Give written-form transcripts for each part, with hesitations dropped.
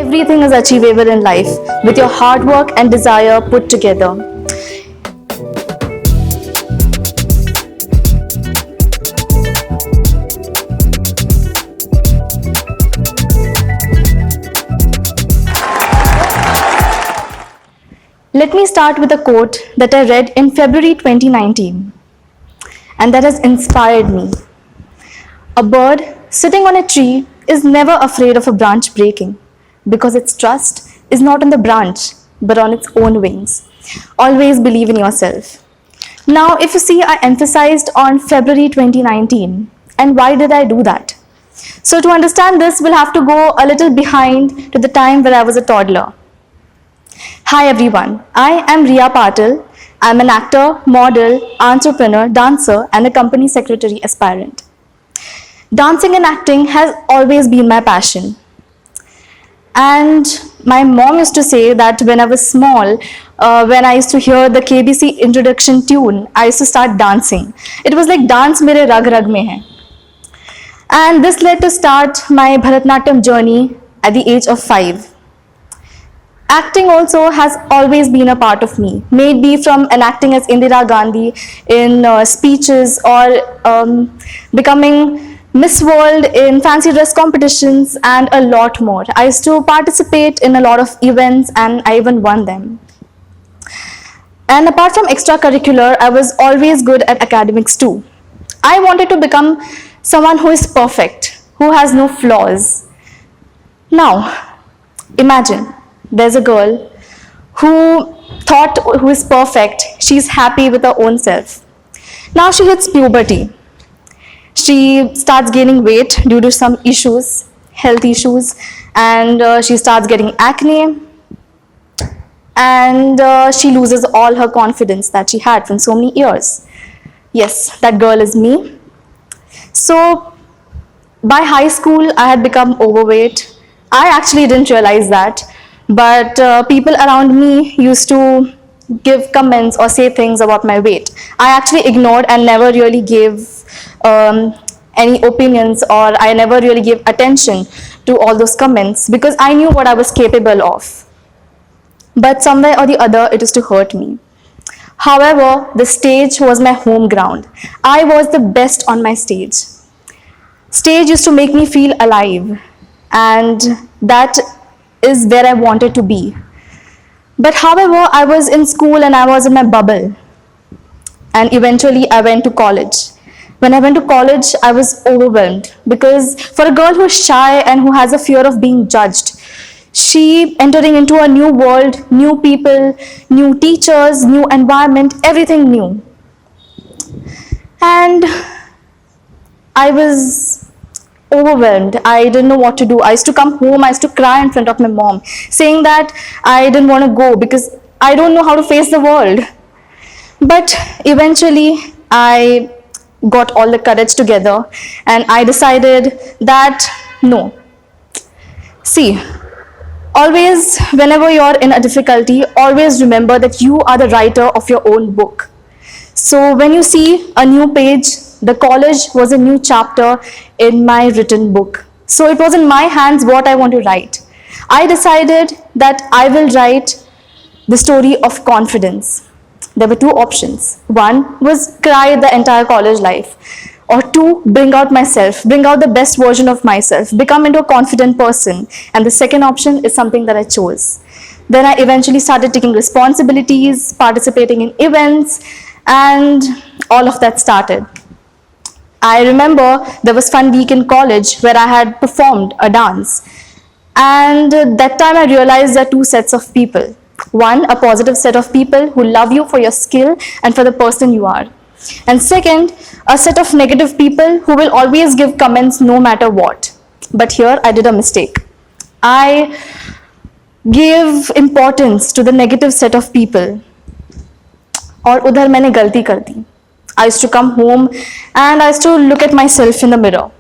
everything is achievable in life with your hard work and desire put together. Let me start with a quote that I read in February 2019 and that has inspired me. A bird sitting on a tree is never afraid of a branch breaking because its trust is not on the branch but on its own wings. Always believe in yourself. Now, if you see, I emphasized on February 2019. And why did I do that? So to understand this, we'll have to go a little behind to the time where I was a toddler. Hi everyone, I am Hriya Patil. I'm an actor, model, entrepreneur, dancer and a company secretary aspirant. Dancing and acting has always been my passion. And my mom used to say that when I was small, when I used to hear the KBC introduction tune, I used to start dancing. It was like dance mere rag rag mein hai. And this led to start my Bharatanatyam journey at the age of 5. Acting also has always been a part of me, maybe from enacting as Indira Gandhi in speeches or becoming Miss World in fancy dress competitions and a lot more. I used to participate in a lot of events and I even won them. And apart from extracurricular, I was always good at academics too. I wanted to become someone who is perfect, who has no flaws. Now, imagine. There's a girl who is perfect, she's happy with her own self. Now she hits puberty. She starts gaining weight due to some issues, health issues, and she starts getting acne. And she loses all her confidence that she had from so many years. Yes, that girl is me. So by high school, I had become overweight. I actually didn't realize that. But people around me used to give comments or say things about my weight. I actually ignored and never really gave any opinions, or I never really gave attention to all those comments because I knew what I was capable of. But somewhere or the other, it used to hurt me. However, the stage was my home ground. I was the best on my stage. Stage used to make me feel alive, and that is where I wanted to be. But however, I was in school and I was in my bubble. And eventually I went to college. When I went to college, I was overwhelmed because for a girl who is shy and who has a fear of being judged, she entering into a new world, new people, new teachers, new environment, everything new. And I was overwhelmed. I didn't know what to do. I used to come home, I used to cry in front of my mom, saying that I didn't want to go because I don't know how to face the world. But eventually, I got all the courage together and I decided that no. See, always, whenever you're in a difficulty, always remember that you are the writer of your own book. So when you see a new page, the college was a new chapter in my written book. So it was in my hands what I want to write. I decided that I will write the story of confidence. There were two options. One was cry the entire college life. Or two, bring out myself, bring out the best version of myself, become into a confident person. And the second option is something that I chose. Then I eventually started taking responsibilities, participating in events, and all of that started. I remember there was fun week in college where I had performed a dance. And that time I realized there are two sets of people. One, a positive set of people who love you for your skill and for the person you are. And second, a set of negative people who will always give comments no matter what. But here I did a mistake. I gave importance to the negative set of people. और उधर मैंने गलती कर दी. I used to come home and I used to look at myself in the mirror.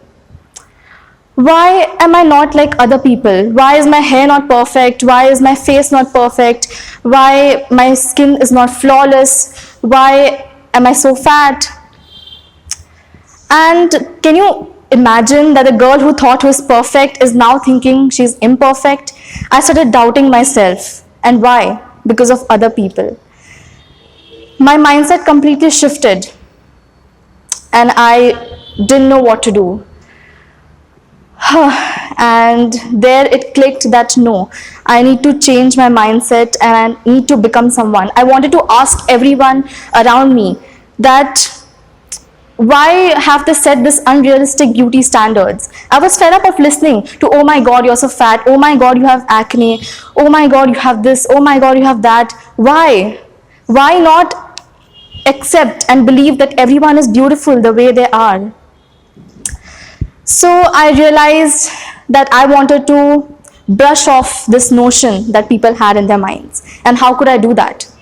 Why am I not like other people? Why is my hair not perfect? Why is my face not perfect? Why my skin is not flawless? Why am I so fat? And can you imagine that the girl who thought was perfect is now thinking she's imperfect. I started doubting myself. And why? Because of other people. My mindset completely shifted and I didn't know what to do. And there it clicked that no, I need to change my mindset and I need to become someone. I wanted to ask everyone around me that why have they set this unrealistic beauty standards? I was fed up of listening to, oh my god, you're so fat, oh my god, you have acne, oh my god, you have this, oh my god, you have that. Why? Why not accept and believe that everyone is beautiful the way they are? So I realized that I wanted to brush off this notion that people had in their minds. And how could I do that?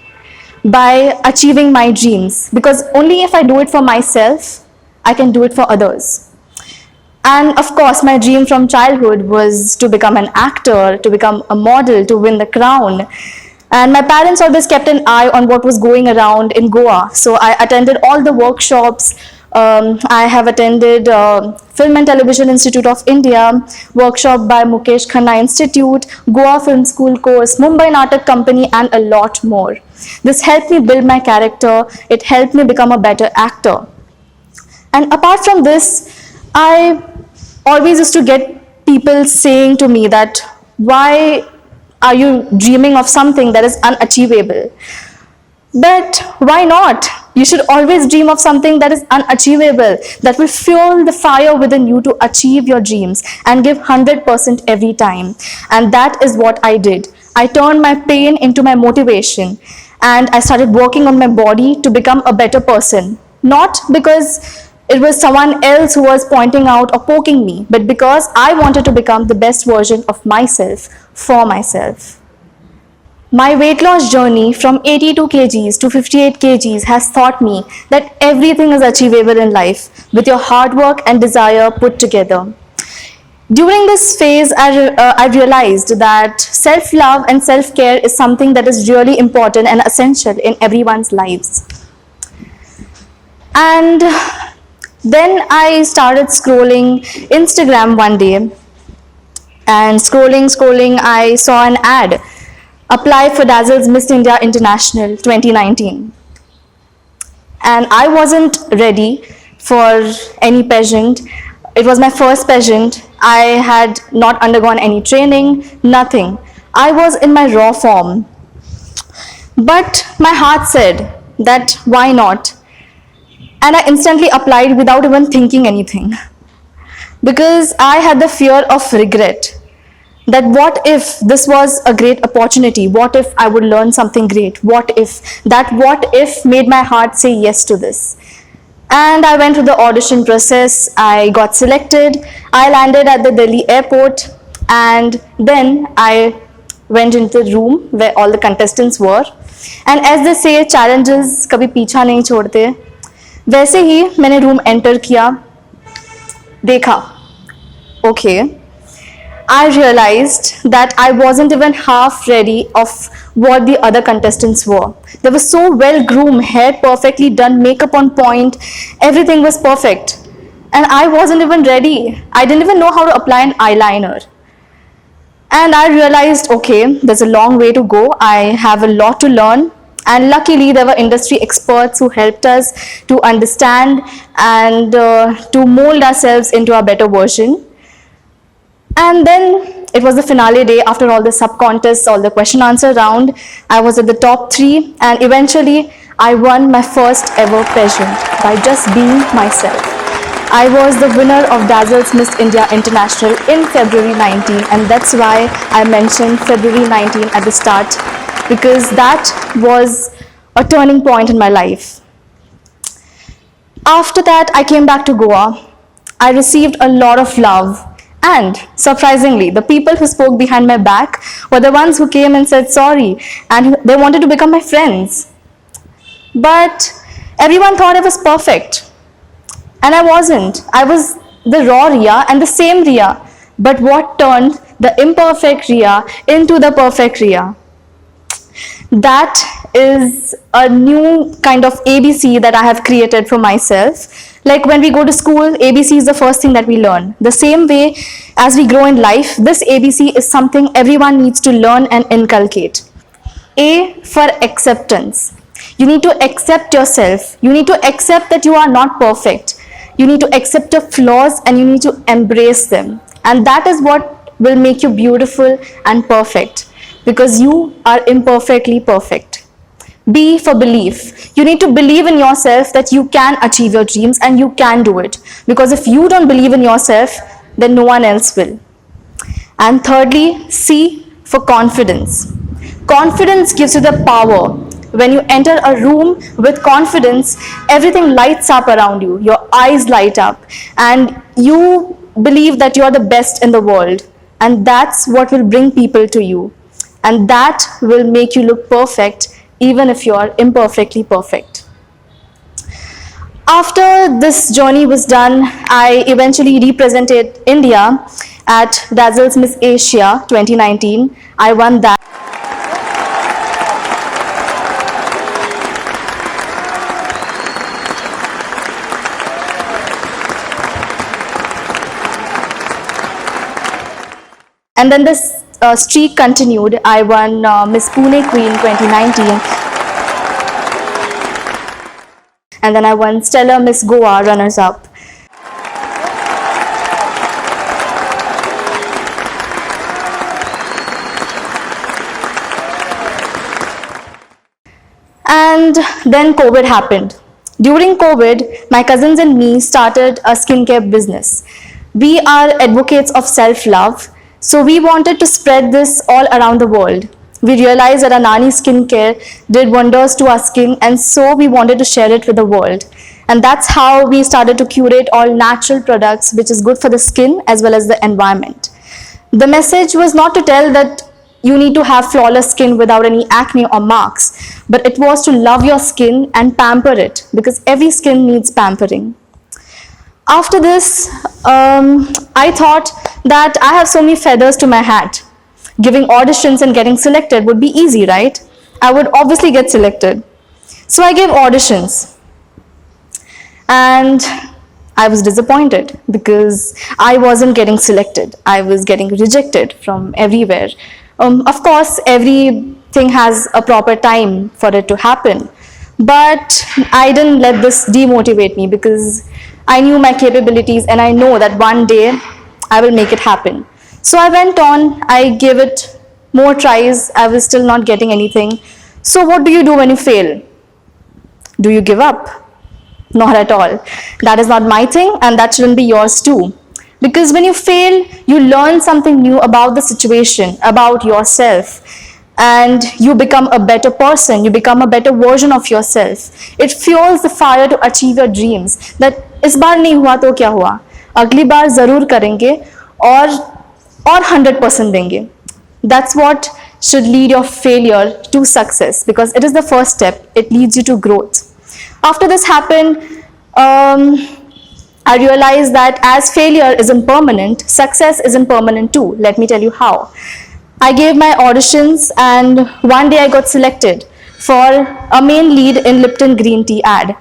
By achieving my dreams, because only if I do it for myself, I can do it for others. And of course, my dream from childhood was to become an actor, to become a model, to win the crown. And my parents always kept an eye on what was going around in Goa. So I attended all the workshops. I have attended Film and Television Institute of India, workshop by Mukesh Khanna Institute, Goa Film School course, Mumbai Natak Company, and a lot more. This helped me build my character. It helped me become a better actor. And apart from this, I always used to get people saying to me that, why are you dreaming of something that is unachievable? But why not? You should always dream of something that is unachievable, that will fuel the fire within you to achieve your dreams and give 100% every time. And that is what I did. I turned my pain into my motivation and I started working on my body to become a better person. Not because it was someone else who was pointing out or poking me, but because I wanted to become the best version of myself for myself. My weight loss journey from 82 kgs to 58 kgs has taught me that everything is achievable in life with your hard work and desire put together. During this phase, I realized that self-love and self-care is something that is really important and essential in everyone's lives. And then I started scrolling Instagram one day, and scrolling, I saw an ad. Apply for Dazzle's Miss India International 2019. And I wasn't ready for any pageant. It was my first pageant. I had not undergone any training, nothing. I was in my raw form. But my heart said that why not? And I instantly applied without even thinking anything. Because I had the fear of regret. That what if this was a great opportunity? What if I would learn something great? What if made my heart say yes to this? And I went through the audition process. I got selected. I landed at the Delhi airport. And then I went into the room where all the contestants were. And as they say, challenges कभी पीछा नहीं छोड़ते. वैसे ही मैंने room enter किया, देखा, okay. I realized that I wasn't even half ready of what the other contestants were. They were so well groomed, hair perfectly done, makeup on point, everything was perfect. And I wasn't even ready. I didn't even know how to apply an eyeliner. And I realized, okay, there's a long way to go. I have a lot to learn. And luckily, there were industry experts who helped us to understand and to mold ourselves into a better version. And then it was the finale day. After all the sub-contests, all the question-answer round, I was at the top 3, and eventually I won my first ever pageant by just being myself. I was the winner of Dazzle's Miss India International in February 19, and that's why I mentioned February 19 at the start, because that was a turning point in my life. After that, I came back to Goa. I received a lot of love. And surprisingly, the people who spoke behind my back were the ones who came and said sorry, and they wanted to become my friends. But everyone thought I was perfect. And I wasn't. I was the raw Hriya and the same Hriya. But what turned the imperfect Hriya into the perfect Hriya? That is a new kind of ABC that I have created for myself. Like when we go to school, ABC is the first thing that we learn. The same way as we grow in life, this ABC is something everyone needs to learn and inculcate. A for acceptance. You need to accept yourself. You need to accept that you are not perfect. You need to accept your flaws and you need to embrace them. And that is what will make you beautiful and perfect, because you are imperfectly perfect. B for belief. You need to believe in yourself that you can achieve your dreams and you can do it. Because if you don't believe in yourself, then no one else will. And thirdly, C for confidence. Confidence gives you the power. When you enter a room with confidence, everything lights up around you. Your eyes light up and you believe that you are the best in the world. And that's what will bring people to you. And that will make you look perfect even if you are imperfectly perfect. After this journey was done, I eventually represented India at Dazzle's Miss Asia 2019. I won that. And then this streak continued. I won Miss Pune Queen 2019. And then I won Stellar Miss Goa runners-up. And then COVID happened. During COVID, my cousins and me started a skincare business. We are advocates of self-love. So we wanted to spread this all around the world. We realized that Anani skincare did wonders to our skin, and so we wanted to share it with the world. And that's how we started to curate all natural products, which is good for the skin as well as the environment. The message was not to tell that you need to have flawless skin without any acne or marks, but it was to love your skin and pamper it, because every skin needs pampering. After this, I thought that I have so many feathers to my hat. Giving auditions and getting selected would be easy, right? I would obviously get selected. So I gave auditions. And I was disappointed because I wasn't getting selected. I was getting rejected from everywhere. Of course, everything has a proper time for it to happen. But I didn't let this demotivate me, because I knew my capabilities and I know that one day I will make it happen. So I went on, I gave it more tries, I was still not getting anything. So what do you do when you fail? Do you give up? Not at all. That is not my thing, and that shouldn't be yours too. Because when you fail, you learn something new about the situation, about yourself. And you become a better person, you become a better version of yourself. It fuels the fire to achieve your dreams. That इस बार नहीं हुआ तो क्या हुआ, अगली बार जरूर करेंगे और 100% देंगे. That's what should lead your failure to success, because it is the first step. It leads you to growth. After this happened, I realized that as failure is impermanent, success is impermanent too. Let me tell you how. I gave my auditions and one day I got selected for a main lead in Lipton green tea ad.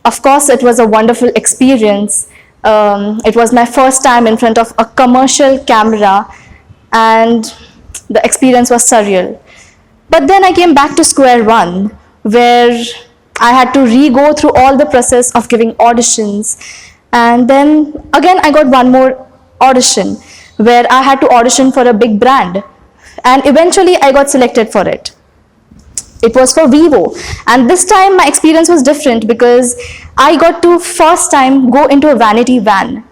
Of course, it was a wonderful experience. It was my first time in front of a commercial camera and the experience was surreal. But then I came back to square one, where I had to re-go through all the process of giving auditions. And then again I got one more audition where I had to audition for a big brand. And eventually I got selected for it. It was for Vivo, and this time my experience was different because I got to first time go into a vanity van.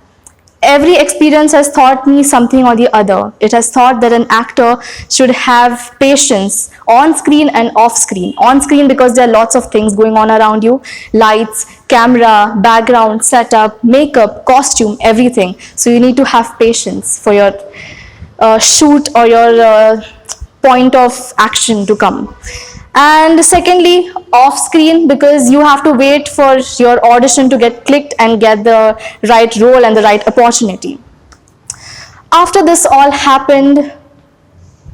Every experience has taught me something or the other. It has taught that an actor should have patience on screen and off screen. On screen because there are lots of things going on around you, lights, camera, background, setup, makeup, costume, everything. So you need to have patience for your shoot or your point of action to come. And secondly, off screen, because you have to wait for your audition to get clicked and get the right role and the right opportunity. After this all happened,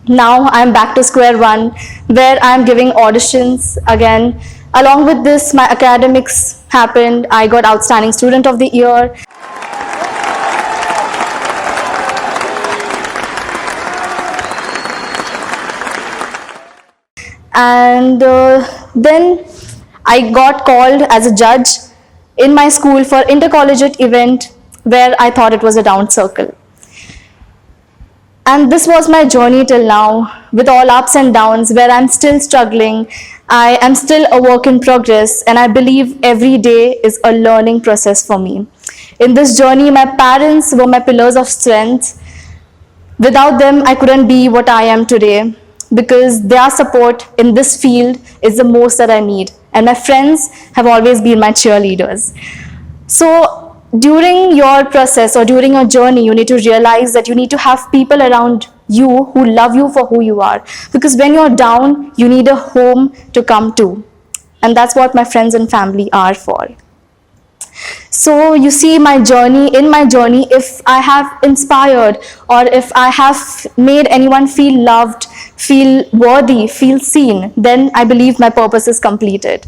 Now I'm back to square one, where I'm giving auditions again. Along with this, my academics happened. I got Outstanding Student of the Year. And then I got called as a judge in my school for intercollegiate event, where I thought it was a round circle. And this was my journey till now, with all ups and downs, where I'm still struggling. I am still a work in progress, and I believe every day is a learning process for me. In this journey, my parents were my pillars of strength. Without them, I couldn't be what I am today, because their support in this field is the most that I need. And my friends have always been my cheerleaders. So during your process or during your journey, you need to realize that you need to have people around you who love you for who you are. Because when you're down, you need a home to come to. And that's what my friends and family are for. So you see, in my journey, if I have inspired or if I have made anyone feel loved, feel worthy, feel seen, then I believe my purpose is completed.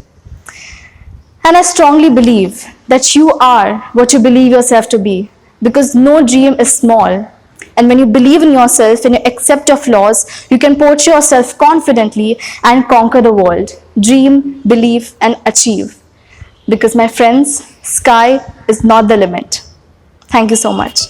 And I strongly believe that you are what you believe yourself to be, because no dream is small. And when you believe in yourself and you accept your flaws, you can portray yourself confidently and conquer the world. Dream, believe, and achieve. Because my friends, sky is not the limit. Thank you so much.